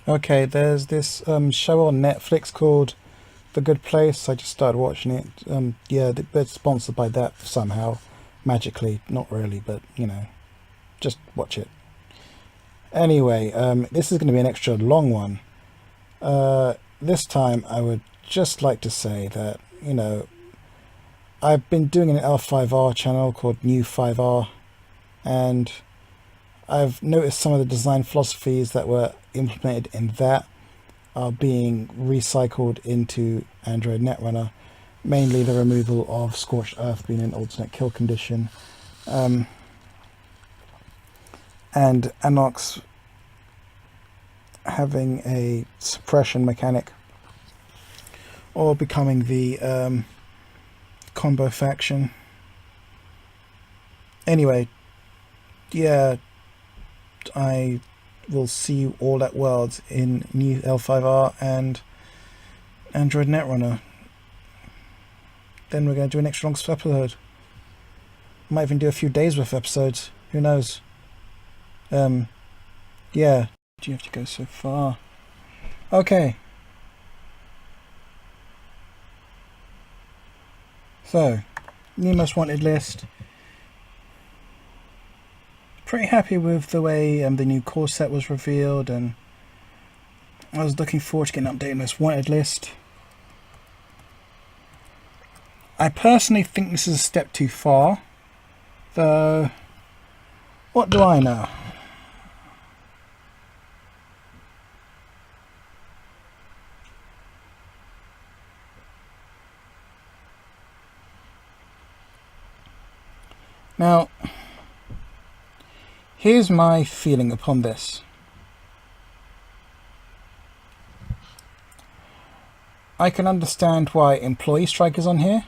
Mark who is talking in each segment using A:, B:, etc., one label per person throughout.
A: Okay, there's this show on Netflix called The Good Place. I just started watching it. Yeah, they're sponsored by that somehow, magically. Not really, but you know, just watch it. Anyway, this is going to be an extra long one. This time I would just like to say that, you know, I've been doing an L5R channel called New 5R, and I've noticed some of the design philosophies that were implemented in that are being recycled into Android Netrunner, mainly the removal of Scorched Earth being an alternate kill condition, and Anox having a suppression mechanic, or becoming the combo faction. Anyway, yeah, I will see you all at Worlds in new L5R and Android Netrunner. Then we're going to do an extra long episode. Might even do a few days worth of episodes. Who knows? Yeah. Do you have to go so far? Okay. So, new most wanted list. Pretty happy with the way the new core set was revealed, and I was looking forward to getting an updated most wanted list. I personally think this is a step too far, though what do I know? Now, here's my feeling upon this. I can understand why employee strike is on here.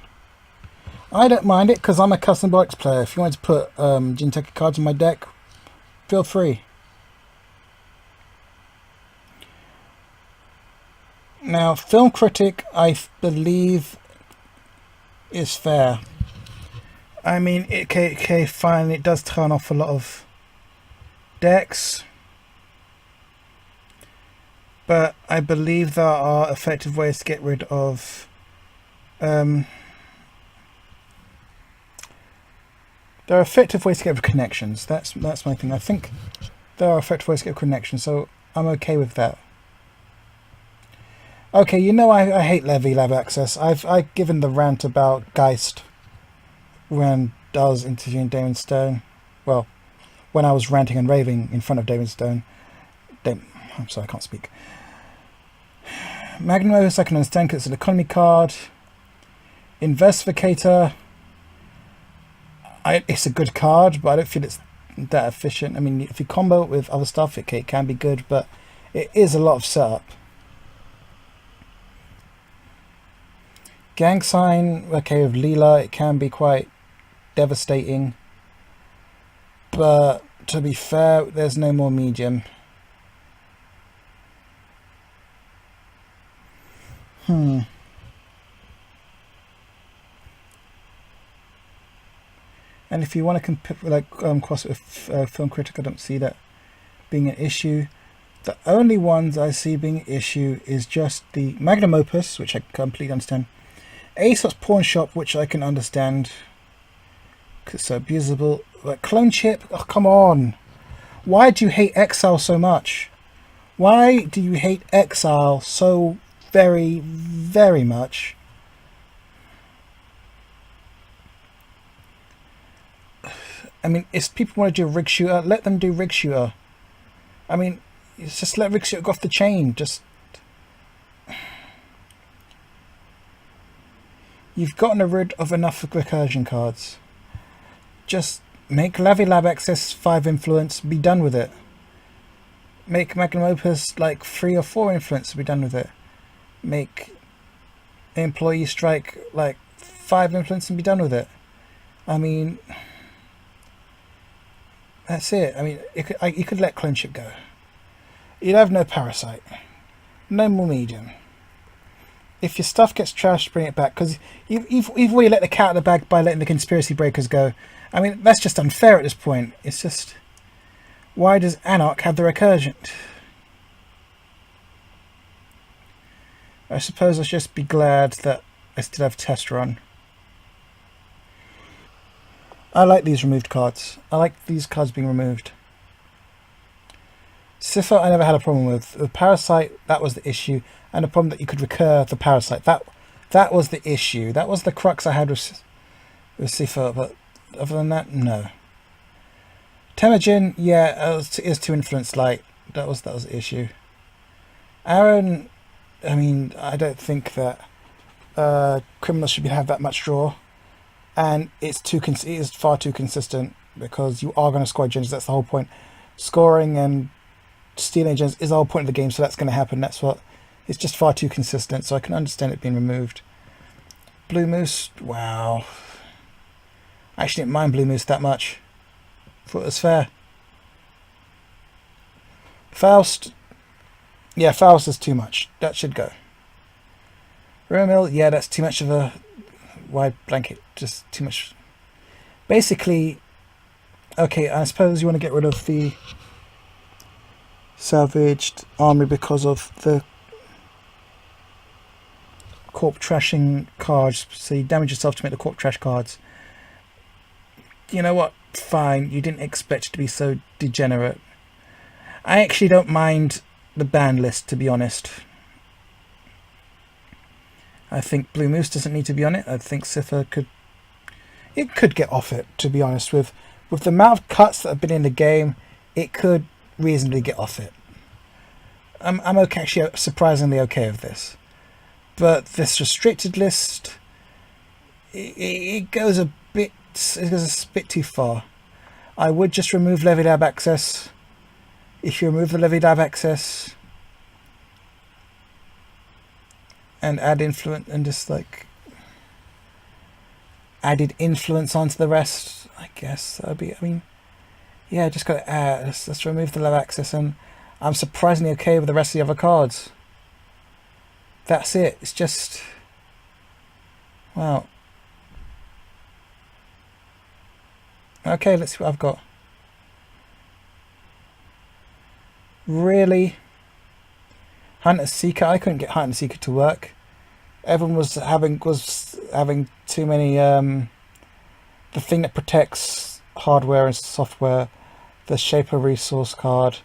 A: I don't mind it because I'm a custom Biotics player. If you want to put Jinteki cards in my deck, feel free. Now, Film Critic, I believe, is fair. I mean, okay, fine, it does turn off a lot of decks, but I believe there are effective ways to get rid of there are effective ways to get rid of connections. That's my thing. I think there are effective ways to get rid of connections, so I'm okay with that. Okay, you know I hate Levy Lab Access. I've given the rant about Geist when I was interviewing Damon Stone. Well, when I was ranting and raving in front of Damon Stone. I'm sorry, I can't speak. Magnumos, I can understand because it's an economy card. Investigator, it's a good card, but I don't feel it's that efficient. I mean, if you combo it with other stuff, it can be good, but it is a lot of setup. Gang Sign, okay, with Leela, it can be quite devastating, but to be fair, there's no more medium. And if you want to compare, cross it with Film Critic, I don't see that being an issue. The only ones I see being an issue is just the Magnum Opus, which I completely understand. Aesop's Pawn Shop, which I can understand because it's so abusable. But Clone Chip, oh come on! Why do you hate Exile so much? Why do you hate Exile so very, very much? I mean, if people want to do Rig Shooter, let them do Rig Shooter. I mean, it's just let Rig Shooter go off the chain. Just you've gotten rid of enough recursion cards. Just make Levy Lab Access 5 influence, be done with it. Make Magnum Opus like 3 or 4 influence, be done with it. Make Employee Strike like 5 influence and be done with it. I mean, that's it. I mean, you could let Clone Chip go. You'd have no Parasite. No more medium. If your stuff gets trashed, bring it back. Because you've already let the cat out of the bag by letting the conspiracy breakers go. I mean, that's just unfair at this point. It's just... Why does Anarch have the recursion? I suppose I should just be glad that I still have test run. I like these removed cards. I like these cards being removed. Cipher I never had a problem with. The Parasite, that was the issue. And the problem that you could recur the Parasite. That was the issue. That was the crux I had with Cipher. But other than that, no. Temujin, yeah, it is too influence light. That was the issue. Aaron, I mean, I don't think that criminals should have that much draw. And it is far too consistent because you are going to score agendas. That's the whole point. Scoring and stealing agendas is the whole point of the game, so that's going to happen. It's just far too consistent, so I can understand it being removed. Blue Moose, wow. I actually didn't mind Blue Moose that much. Thought it was fair. Faust, yeah, Faust is too much. That should go. Romil, yeah, that's too much of a wide blanket, just too much. Basically, okay, I suppose you want to get rid of the salvaged army because of the corp trashing cards, so you damage yourself to make the corp trash cards. You know what? Fine, you didn't expect it to be so degenerate. I actually don't mind the ban list, to be honest. I think Blue Moose doesn't need to be on it. I think Cipher could get off it, to be honest. With the amount of cuts that have been in the game, it could reasonably get off it. I'm okay, actually surprisingly okay with this. But this restricted list, it goes a bit too far. I would just remove Levy Lab access. If you remove the Levy Lab access and add influence and just like added influence onto the rest, I guess that'd be, I mean, yeah, just gotta add, let's remove the lab access, and I'm surprisingly okay with the rest of the other cards. That's it. It's just, wow. Okay, let's see what I've got. Really? Hunter Seeker? I couldn't get Hunter Seeker to work. Everyone was having too many the thing that protects hardware and software, the Shaper resource card,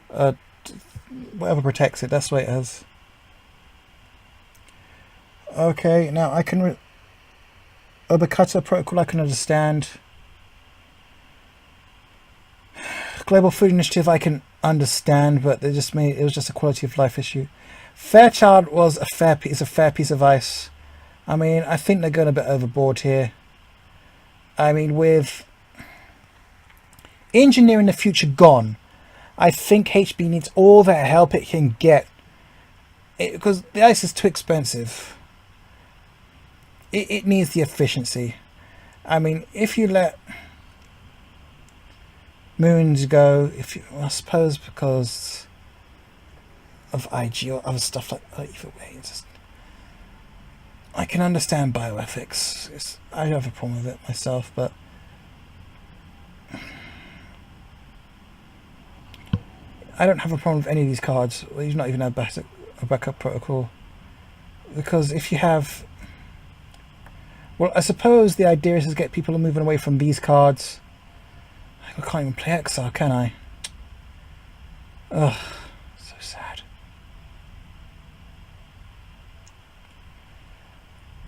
A: whatever protects it, that's what it has. Okay, now I can Overcutter protocol I can understand. Global Food Initiative I can understand, but it was just a quality of life issue. Fairchild is a fair piece of ice. I mean, I think they're going a bit overboard here. I mean, with engineering the future gone, I think HB needs all the help it can get, because the ice is too expensive. It needs the efficiency. I mean, if you let Moons go, I suppose because of IG or other stuff like that, either way, I can understand bioethics. I don't have a problem with it myself, but I don't have a problem with any of these cards. Well, you've not even had a backup protocol, because if you have, well, I suppose the idea is to get people moving away from these cards. I can't even play Exile, can I? Ugh, so sad.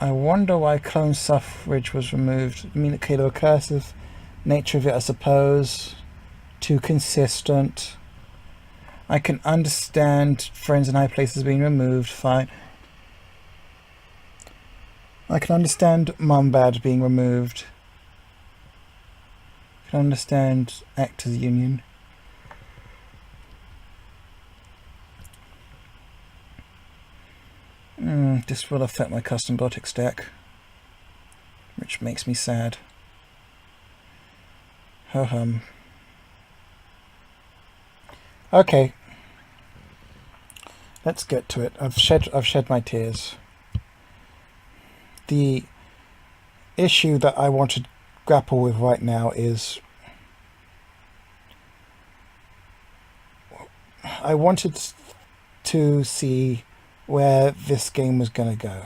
A: I wonder why Clone Suffrage was removed. I mean, okay, the recursive nature of it, I suppose. Too consistent. I can understand Friends in High Places being removed, fine. I can understand Mumbad being removed. I can understand Actors Union. This will affect my custom Biotics deck, which makes me sad. Ho hum. Okay, let's get to it. I've shed my tears. the issue that I want to grapple with right now is I wanted to see where this game was going to go.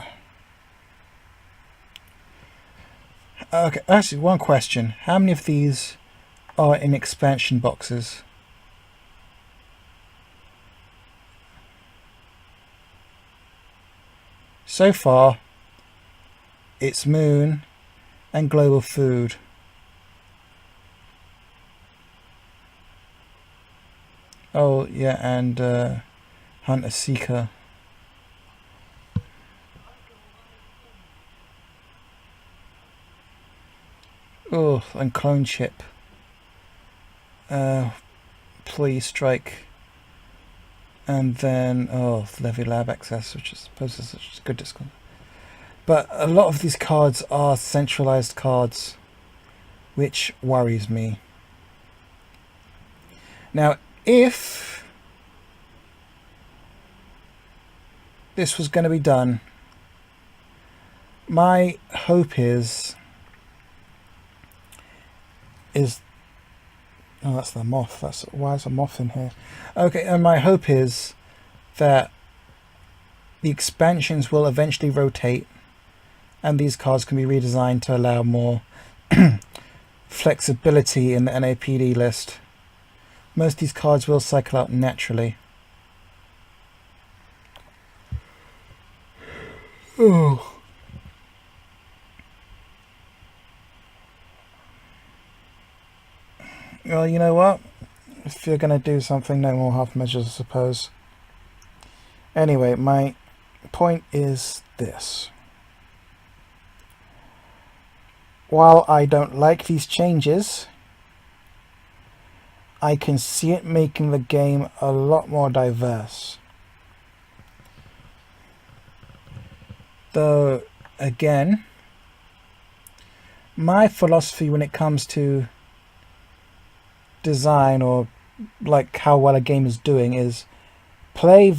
A: Okay, actually, one question. How many of these are in expansion boxes? So far, it's Moon and Global Food. Oh, yeah, and Hunter Seeker. Oh, and Clone Chip. Please Strike. And then, Levy Lab Access, which I suppose is a good discount. But a lot of these cards are centralized cards, which worries me. Now, if this was going to be done, my hope is oh, that's the moth. Why is a moth in here? Okay, and my hope is that the expansions will eventually rotate and these cards can be redesigned to allow more flexibility in the NAPD list. Most of these cards will cycle out naturally. Oh. Well, you know what? If you're going to do something, no more half measures, I suppose. Anyway, my point is this. While I don't like these changes, I can see it making the game a lot more diverse. Though, again, my philosophy when it comes to design or like how well a game is doing is play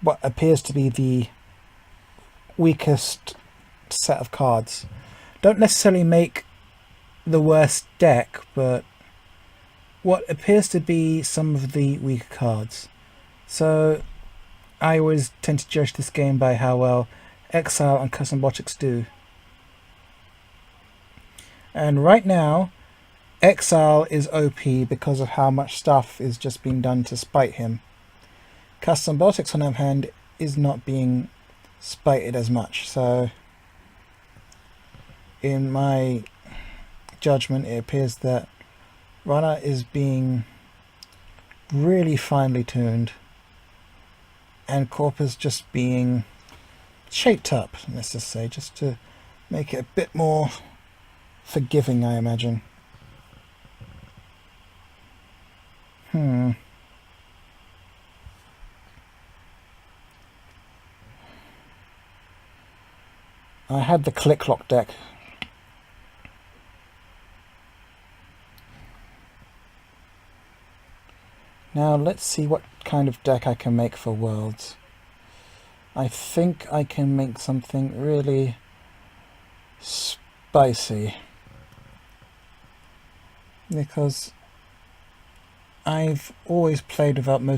A: what appears to be the weakest set of cards. Don't necessarily make the worst deck, but what appears to be some of the weaker cards. So I always tend to judge this game by how well Exile and Custom Biotics do. And right now, Exile is OP because of how much stuff is just being done to spite him. Custom Biotics, on the other hand, is not being spited as much. So, in my judgment, it appears that Runner is being really finely tuned, and Corpus just being shaped up, let's just say, just to make it a bit more forgiving, I imagine. I had the Click Lock deck. Now let's see what kind of deck I can make for Worlds. I think I can make something really spicy, because I've always played without most